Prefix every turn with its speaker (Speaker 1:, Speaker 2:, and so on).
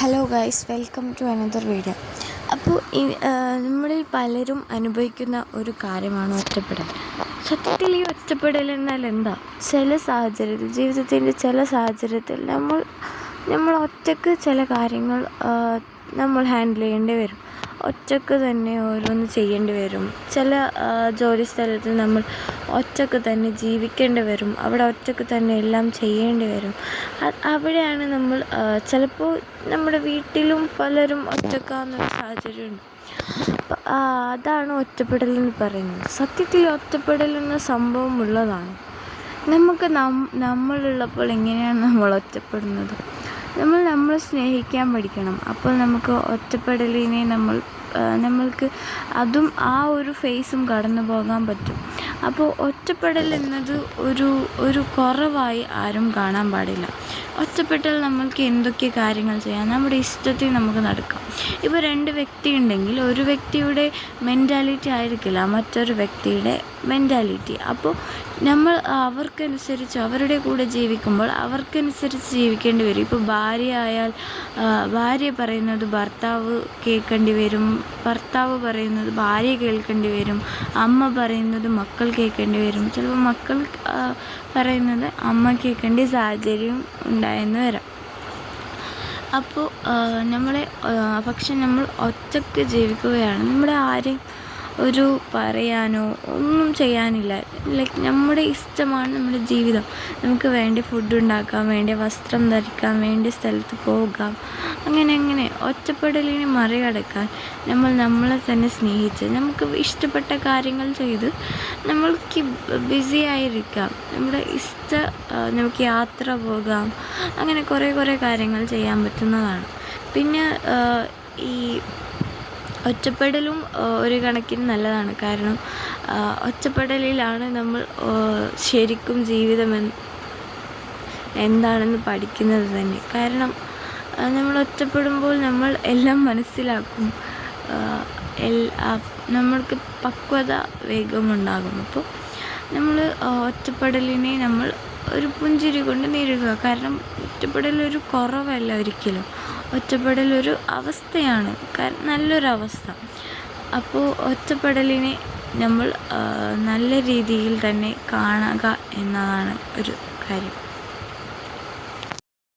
Speaker 1: Hello guys, welcome to another video. അപ്പോൾ നമ്മളിൽ പലരും അനുഭവിക്കുന്ന ഒരു കാര്യമാണ് ഒറ്റപ്പെടൽ. സത്യത്തിൽ ഈ ഒറ്റപ്പെടൽ എന്നാൽ എന്താ? ചില സാഹചര്യത്തിൽ, ജീവിതത്തിൻ്റെ ചില സാഹചര്യത്തിൽ നമ്മൾ ഒറ്റയ്ക്ക് ചില കാര്യങ്ങൾ നമ്മൾ ഹാൻഡിൽ ചെയ്യേണ്ടി വരും. ഒറ്റയ്ക്ക് തന്നെ ഓരോന്ന് ചെയ്യേണ്ടി വരും. ചില ജോലി സ്ഥലത്ത് നമ്മൾ ഒറ്റയ്ക്ക് തന്നെ ജീവിക്കേണ്ടി വരും. അവിടെ ഒറ്റയ്ക്ക് തന്നെ എല്ലാം ചെയ്യേണ്ടി വരും. അവിടെയാണ് നമ്മൾ ചിലപ്പോൾ നമ്മുടെ വീട്ടിലും പലരും ഒറ്റയ്ക്കാവുന്നൊരു സാഹചര്യമുണ്ട്. അതാണ് ഒറ്റപ്പെടൽ എന്ന് പറയുന്നത്. സത്യത്തിൽ ഒറ്റപ്പെടൽ എന്ന സംഭവം ഉള്ളതാണ്. നമുക്ക് നമ്മളുള്ളപ്പോൾ എങ്ങനെയാണ് നമ്മൾ ഒറ്റപ്പെടുന്നത്? നമ്മളെ സ്നേഹിക്കാൻ പഠിക്കണം. അപ്പോൾ നമുക്ക് ഒറ്റപ്പെടലിനെ നമ്മൾക്ക് അതും ആ ഒരു ഫേസും കടന്നു പോകാൻ പറ്റും. അപ്പോൾ ഒറ്റപ്പെടൽ എന്നത് ഒരു കുറവായി ആരും കാണാൻ പാടില്ല. ഒറ്റപ്പെട്ടാൽ നമ്മൾക്ക് എന്തൊക്കെ കാര്യങ്ങൾ ചെയ്യാം, നമ്മുടെ ഇഷ്ടത്തിൽ നമുക്ക് നടക്കാം. ഇപ്പോൾ രണ്ട് വ്യക്തി ഉണ്ടെങ്കിൽ ഒരു വ്യക്തിയുടെ മെൻറ്റാലിറ്റി ആയിരിക്കില്ല മറ്റൊരു വ്യക്തിയുടെ മെൻറ്റാലിറ്റി. അപ്പോൾ നമ്മൾ അവർക്കനുസരിച്ച് അവരുടെ കൂടെ ജീവിക്കുമ്പോൾ അവർക്കനുസരിച്ച് ജീവിക്കേണ്ടി വരും. ഇപ്പോൾ ഭാര്യ പറയുന്നത് ഭർത്താവ് കേൾക്കേണ്ടി വരും, ഭർത്താവ് പറയുന്നത് ഭാര്യ കേൾക്കേണ്ടി വരും, അമ്മ പറയുന്നത് മക്കൾ കേൾക്കേണ്ടി വരും, ചിലപ്പോൾ മക്കൾ പറയുന്നത് അമ്മ കേൾക്കേണ്ട സാഹചര്യം ഉണ്ടായെന്ന് വരാം. അപ്പോൾ പക്ഷെ നമ്മൾ ഒറ്റയ്ക്ക് ജീവിക്കുകയാണ്. നമ്മുടെ ആരെയും ഒരു പറയാനോ ഒന്നും ചെയ്യാനില്ല. നമ്മുടെ ഇഷ്ടമാണ് നമ്മുടെ ജീവിതം. നമുക്ക് വേണ്ടി ഫുഡ് ഉണ്ടാക്കാം, വേണ്ടി വസ്ത്രം ധരിക്കാം, വേണ്ടി സ്ഥലത്ത് പോകാം. അങ്ങനെ ഒറ്റപ്പെടലിനെ മറികടക്കാൻ നമ്മളെ തന്നെ സ്നേഹിച്ച് നമുക്ക് ഇഷ്ടപ്പെട്ട കാര്യങ്ങൾ ചെയ്ത് നമ്മൾക്ക് ബിസി ആയിരിക്കാം. നമുക്ക് യാത്ര പോകാം. അങ്ങനെ കുറേ കാര്യങ്ങൾ ചെയ്യാൻ പറ്റുന്നതാണ്. പിന്നെ ഈ ഒറ്റപ്പെടലും ഒരു കണക്കിന് നല്ലതാണ്. കാരണം ഒറ്റപ്പെടലിലാണ് നമ്മൾ ശരിക്കും ജീവിതം എന്താണെന്ന് പഠിക്കുന്നത് തന്നെ. കാരണം നമ്മൾ ഒറ്റപ്പെടുമ്പോൾ നമ്മൾ എല്ലാം മനസ്സിലാക്കും. നമ്മൾക്ക് പക്വത വേഗമുണ്ടാകും. അപ്പോൾ നമ്മൾ ഒറ്റപ്പെടലിനെ നമ്മൾ ഒരു പുഞ്ചിരി കൊണ്ട് നേരിടുക. കാരണം ഒറ്റപ്പെടലൊരു കുറവല്ല ഒരിക്കലും. ഒറ്റപ്പെടലൊരു അവസ്ഥയാണ്, നല്ലൊരവസ്ഥ. അപ്പോൾ ഒറ്റപ്പെടലിനെ നമ്മൾ നല്ല രീതിയിൽ തന്നെ കാണുക എന്നതാണ് ഒരു കാര്യം.